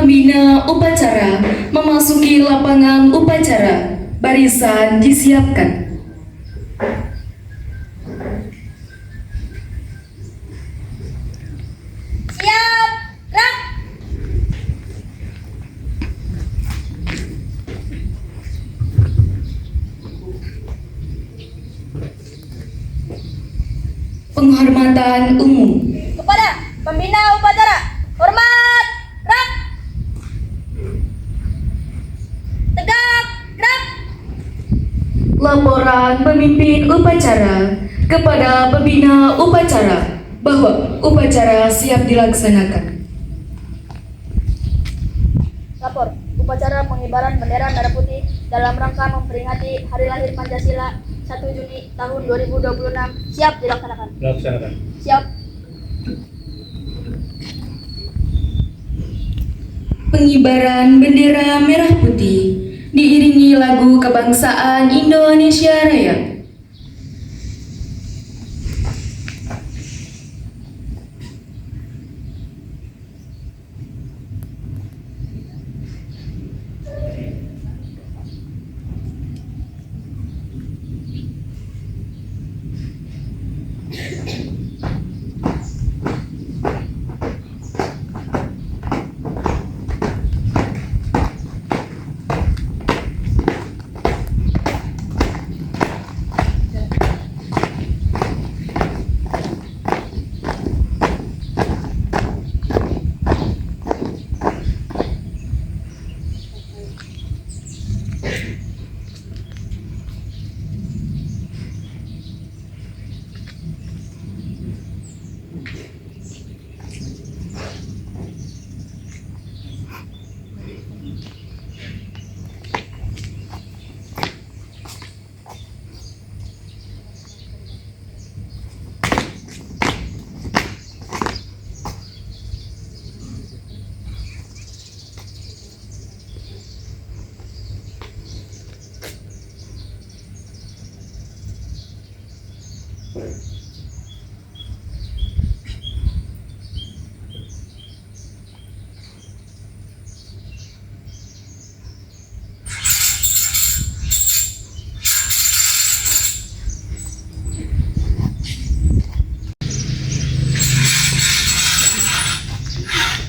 pembina upacara memasuki lapangan upacara. Barisan disiapkan. Siap, gerak. Penghormatan umum. Kepada pembina upacara, hormat, gerak. Tegak, gerak. Laporan pemimpin upacara kepada pembina upacara bahwa upacara siap dilaksanakan. Lapor, upacara pengibaran bendera merah putih dalam rangka memperingati Hari Lahir Pancasila 1 Juni tahun 2026 siap dilaksanakan. Laksanakan. Siap. Pengibaran bendera merah putih diiringi lagu kebangsaan Indonesia Raya.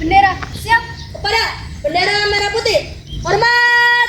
Bendera siap. Kepada bendera merah putih, hormat.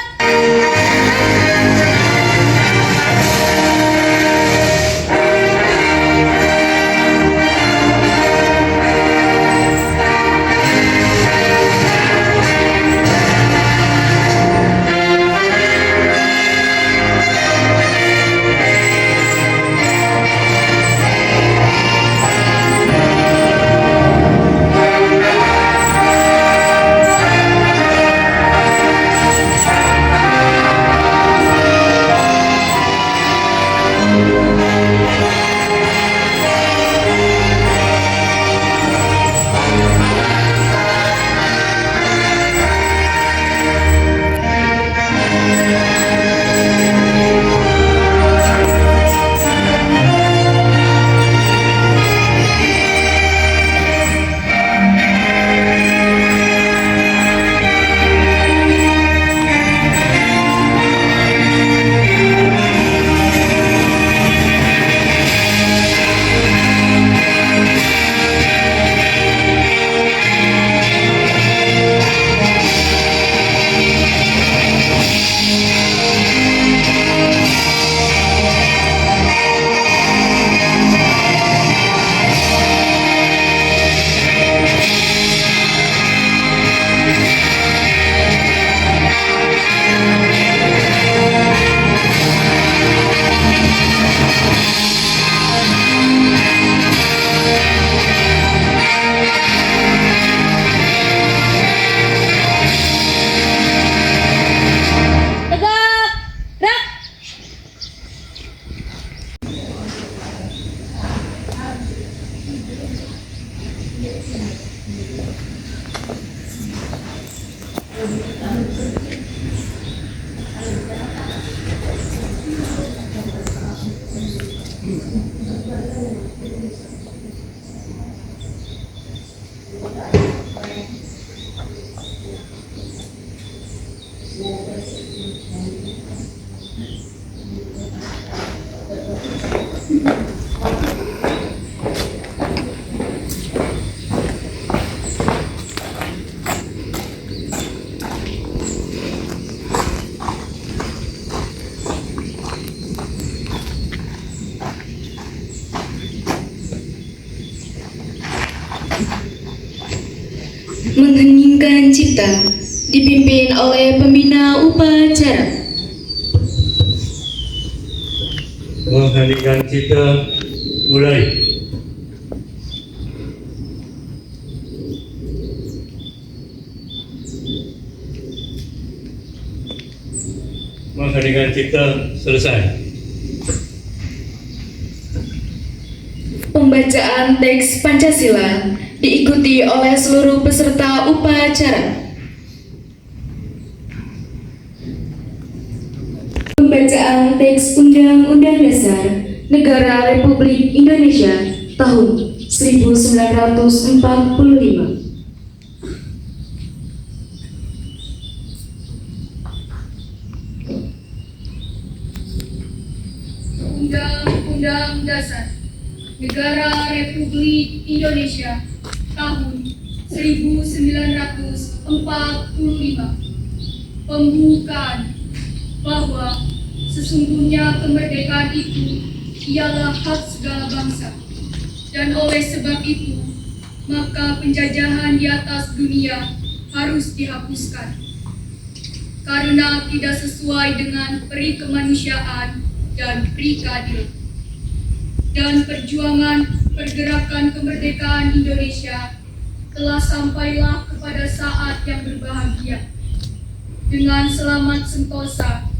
Tegak, gerak. mengheningkan cipta, dipimpin oleh pembina upacara. Mengheningkan cipta, mulai. Mengheningkan cipta, selesai. Pembacaan teks Pancasila diikuti oleh seluruh peserta upacara. Pembacaan teks Undang-Undang Dasar Negara Republik Indonesia tahun 1945. Undang-Undang Dasar Negara Republik Indonesia tahun 1945. Pembukaan bahwa sesungguhnya kemerdekaan itu ialah hak segala bangsa, dan oleh sebab itu maka penjajahan di atas dunia harus dihapuskan karena tidak sesuai dengan peri kemanusiaan dan peri keadilan. Dan perjuangan pergerakan kemerdekaan Indonesia telah sampailah kepada saat yang berbahagia dengan selamat sentosa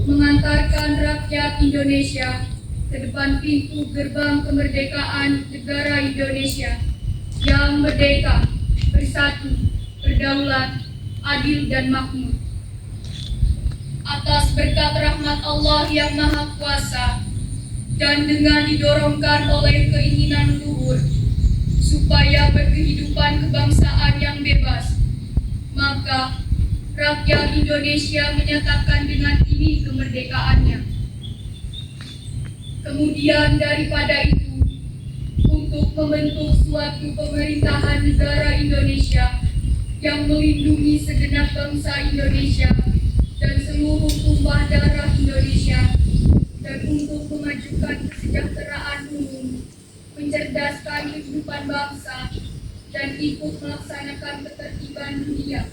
mengantarkan rakyat Indonesia ke depan pintu gerbang kemerdekaan negara Indonesia yang merdeka, bersatu, berdaulat, adil dan makmur. Atas berkat rahmat Allah yang Maha Kuasa dan dengan didorongkan oleh keinginan luhur supaya berkehidupan kebangsaan yang bebas, maka rakyat Indonesia menyatakan dengan ini kemerdekaannya. Kemudian daripada itu, untuk membentuk suatu pemerintahan negara Indonesia yang melindungi segenap bangsa Indonesia dan seluruh tumpah darah Indonesia, dan untuk memajukan kesejahteraan umum, mencerdaskan kehidupan bangsa, dan ikut melaksanakan ketertiban dunia.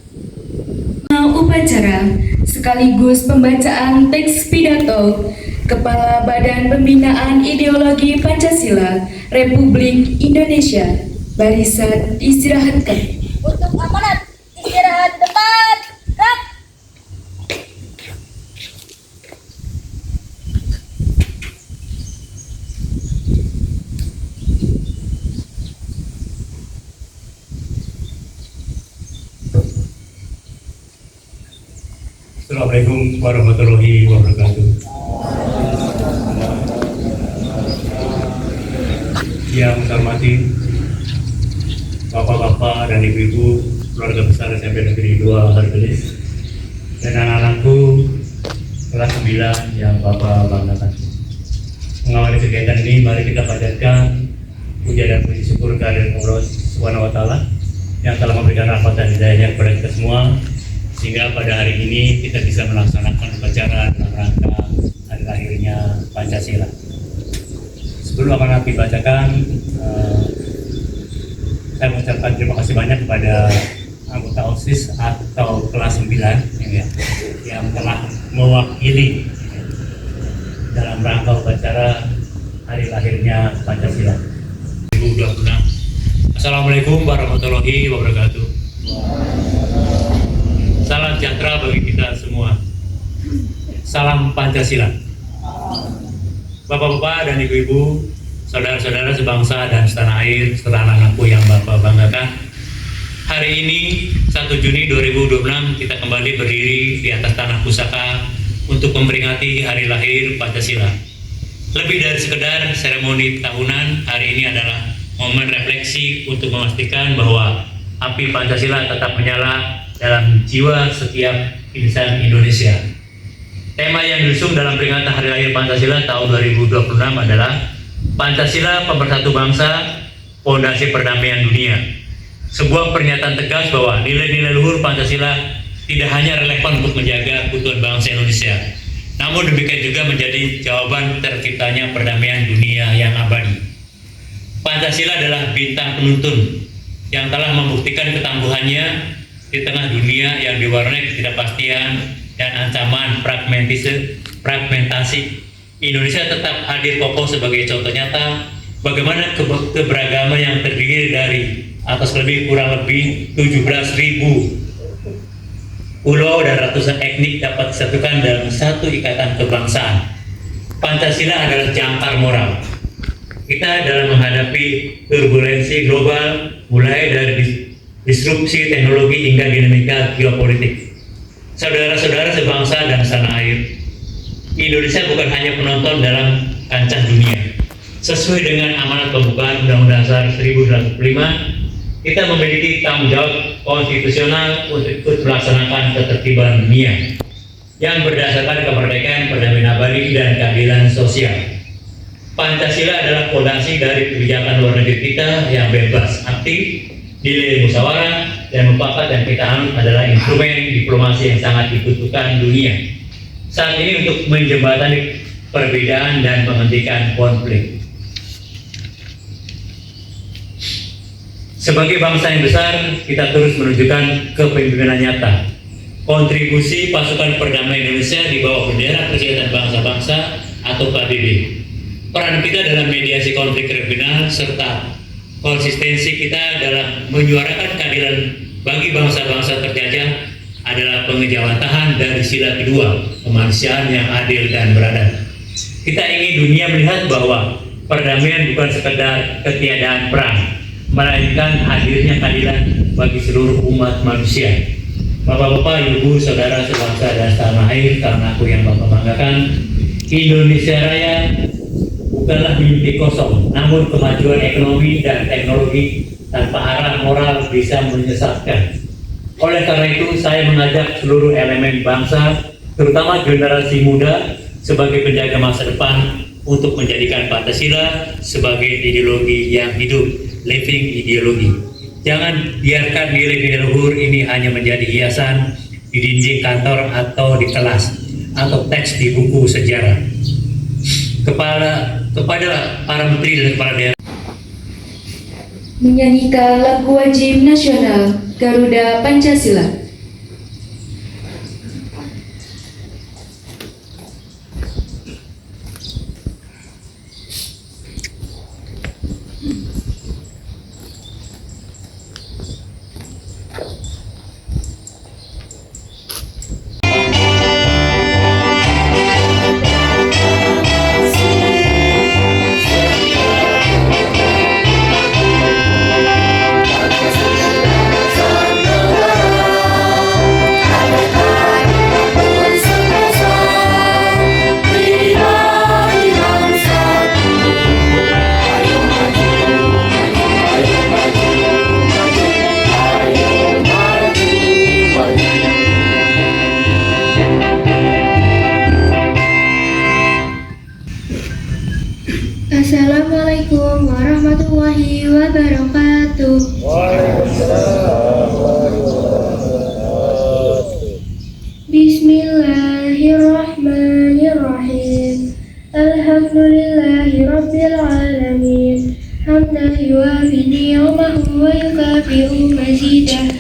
Upacara sekaligus pembacaan teks pidato Kepala Badan Pembinaan Ideologi Pancasila Republik Indonesia. Barisan diistirahatkan. Untuk amanat, istirahat di tempat. Rap. Assalamualaikum warahmatullahi wabarakatuh. Yang saya hormati Bapak-bapak dan Ibu-ibu keluarga besar SMP Negeri 2 Hargelis dan anak-anakku kelas 9 yang Bapak banggakan. Mengawali kegiatan ini, mari kita panjatkan puja dan puji syukur kehadirat Allah Subhanahu wa Ta'ala yang telah memberikan rahmat dan hidayahnya kepada kita semua, sehingga pada hari ini kita bisa melaksanakan upacara dalam rangka hari lahirnya Pancasila. Sebelum akan dibacakan, saya mengucapkan terima kasih banyak kepada anggota OSIS atau kelas 9 yang telah mewakili dalam rangka upacara hari lahirnya Pancasila 2026. Assalamualaikum warahmatullahi wabarakatuh. Salam sejahtera bagi kita semua. Salam Pancasila. Bapak-bapak dan ibu-ibu, saudara-saudara sebangsa dan setanah air, serta anak-anakku yang Bapak banggakan. Hari ini 1 Juni 2026 kita kembali berdiri di atas tanah pusaka untuk memperingati hari lahir Pancasila. Lebih dari sekedar seremoni tahunan, hari ini adalah momen refleksi untuk memastikan bahwa api Pancasila tetap menyala dalam jiwa setiap insan Indonesia. Tema yang diusung dalam peringatan Hari Lahir Pancasila tahun 2026 adalah Pancasila Pemersatu Bangsa, Fondasi Perdamaian Dunia. Sebuah pernyataan tegas bahwa nilai-nilai luhur Pancasila tidak hanya relevan untuk menjaga keutuhan bangsa Indonesia, namun demikian juga menjadi jawaban terciptanya perdamaian dunia yang abadi. Pancasila adalah bintang penuntun yang telah membuktikan ketangguhannya di tengah dunia yang diwarnai ketidakpastian dan ancaman fragmentasi. Indonesia tetap hadir kokoh sebagai contoh nyata bagaimana keberagaman yang terdiri dari kurang lebih 17.000 pulau dan ratusan etnik dapat disatukan dalam satu ikatan kebangsaan. Pancasila adalah jangkar moral kita dalam menghadapi turbulensi global, mulai dari disrupsi teknologi hingga dinamika geopolitik. Saudara-saudara sebangsa dan setanah air, Indonesia bukan hanya penonton dalam kancah dunia. Sesuai dengan amanat pembukaan Undang-Undang Dasar 1945, kita memiliki tanggung jawab konstitusional untuk ikut melaksanakan ketertiban dunia yang berdasarkan kemerdekaan, perdamaian abadi, dan keadilan sosial. Pancasila adalah fondasi dari kebijakan luar negeri kita yang bebas, aktif, nilai musyawarah dan mufakat yang kita anut adalah instrumen diplomasi yang sangat dibutuhkan dunia saat ini untuk menjembatani perbedaan dan menghentikan konflik. Sebagai bangsa yang besar, kita terus menunjukkan kepemimpinan nyata. Kontribusi pasukan perdamaian Indonesia di bawah bendera Perserikatan Bangsa-Bangsa atau PBB. Peran kita dalam mediasi konflik regional serta konsistensi kita dalam menyuarakan keadilan bagi bangsa-bangsa terjajah adalah pengejawantahan dari sila kedua, kemanusiaan yang adil dan beradab. Kita ingin dunia melihat bahwa perdamaian bukan sekedar ketiadaan perang, melainkan hadirnya keadilan bagi seluruh umat manusia. Bapak-bapak, ibu, saudara sebangsa dan setanah air, karena aku yang Bapak banggakan, Indonesia Raya bukanlah mimpi kosong, namun kemajuan ekonomi dan teknologi tanpa arah moral bisa menyesatkan. Oleh karena itu, saya mengajak seluruh elemen bangsa, terutama generasi muda, sebagai penjaga masa depan untuk menjadikan Pancasila sebagai ideologi yang hidup, living ideologi. Jangan biarkan nilai-nilai luhur ini hanya menjadi hiasan di dinding kantor atau di kelas atau teks di buku sejarah. Kepada para menteri dan kepala daerah menyanyikan lagu wajib nasional Garuda Pancasila. Assalamualaikum warahmatullahi wabarakatuh. Bismillahirrahmanirrahim. Alhamdulillahi rabbil alamin. Hamdan yuafi ni'amahu wa yukafi'u mazidah.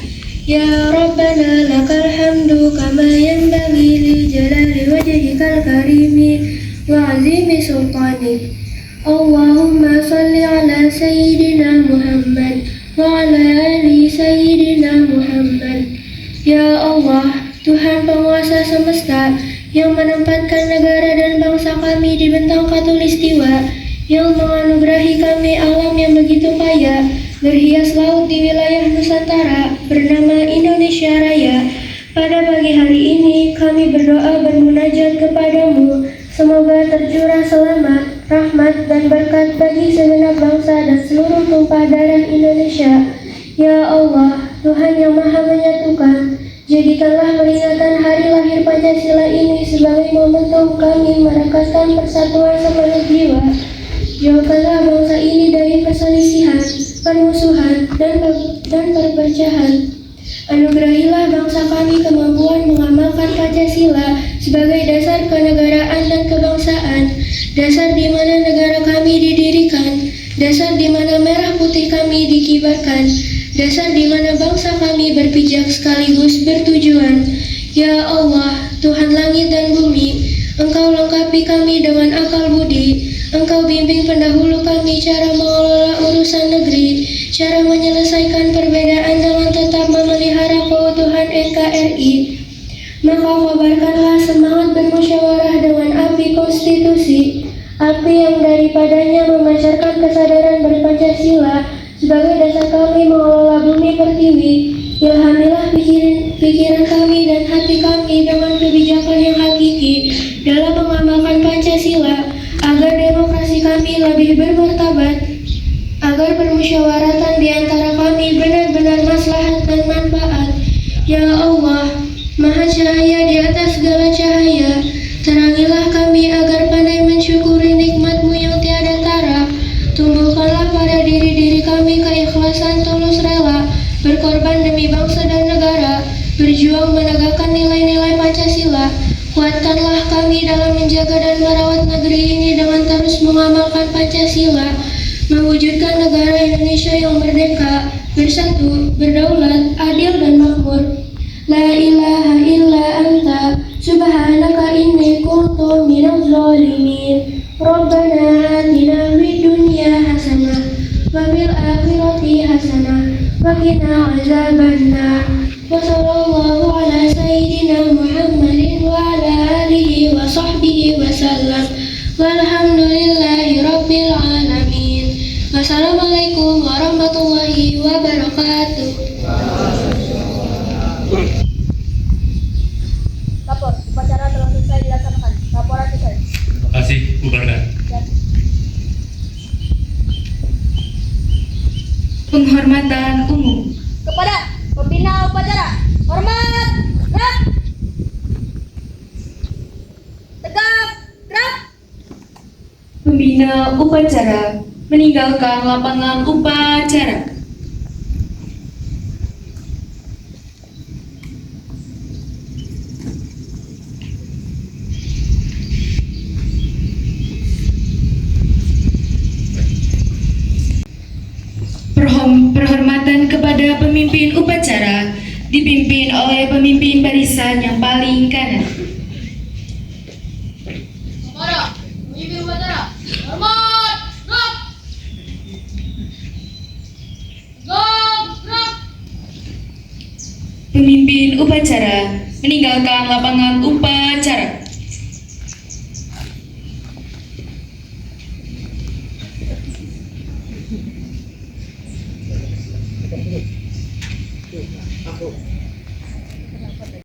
Ya Rabbana lakal hamdu kama yanbaghi li jalali wajhikal karimi wa azimi sultanik. Allahumma salli ala Sayyidina Muhammad wa ala ali Sayyidina Muhammad. Ya Allah, Tuhan penguasa semesta yang menempatkan negara dan bangsa kami di bentang khatulistiwa, yang menganugerahi kami alam yang begitu kaya, berhias laut di wilayah Nusantara bernama Indonesia Raya. Pada pagi hari ini kami berdoa bermunajat kepadamu, semoga tercurah selamat, rahmat dan berkat bagi segenap bangsa dan seluruh tumpah darah Indonesia. Ya Allah, Tuhan yang Maha Menyatukan, jadikanlah peringatan hari lahir Pancasila ini sebagai momentum kami merekatkan persatuan semangat jiwa. Jauhkanlah bangsa ini dari perselisihan, permusuhan, dan perpecahan. Anugerahilah bangsa kami kemampuan mengamalkan Pancasila sebagai dasar kenegaraan dan kebangsaan, dasar di mana negara kami didirikan, dasar di mana merah putih kami dikibarkan, dasar di mana bangsa kami berpijak sekaligus bertujuan. Ya Allah, Tuhan langit dan bumi, Engkau lengkapi kami dengan akal budi. Engkau bimbing pendahulu kami cara mengelola urusan negeri, cara menyelesaikan perbedaan dengan tetap memelihara keutuhan NKRI. Maka kabarkanlah semangat bermusyawarah dengan api konstitusi, api yang daripadanya memancarkan kesadaran berpancasila sebagai dasar kami mengelola bumi pertiwi. Ilhamilah pikiran kami dan hati kami dengan kebijakan yang hakiki dalam mengamalkan Pancasila, agar demokrasi kami lebih bermartabat, agar permusyawaratan di antara kami benar-benar maslahat dan manfaat. Ya Allah, Maha Cahaya di atas segala cahaya, terangilah kami agar pandai mensyukuri nikmat-Mu yang tiada tara. Tumbuhkanlah pada diri-diri kami keikhlasan tulus rela, berkorban demi bangsa dan negara, berjuang menegakkan nilai-nilai Pancasila. Kuatkanlah kami dalam menjaga dan merawat negeri ini dengan terus mengamalkan Pancasila, mewujudkan negara Indonesia yang merdeka, bersatu, berdaulat, adil dan makmur. La ilaha illa anta, subhanaka inni kuntu minaz zalimin. Rabbana atina fid dunya hasanah wa fil akhirati hasanah wa qina azabannar. Wa sallallahu ala sayyidina Muhammadin wa ala alihi wa sahbihi wa sallam. Walhamdulillahi rabbil alamin. Wassalamualaikum warahmatullahi wabarakatuh. Lapor, upacara telah selesai dilaksanakan. Laporan selesai. Terima kasih, bubarkan. Penghormatan umum. Kepada pembina upacara, hormat, gerak, tegap, gerak. Pembina upacara meninggalkan lapangan upacara. Perhormatan kepada pemimpin upacara dipimpin oleh pemimpin barisan yang paling kanan. Kepada pemimpin upacara, hormat, gerak. Tegap, gerak. Pemimpin upacara meninggalkan lapangan upacara.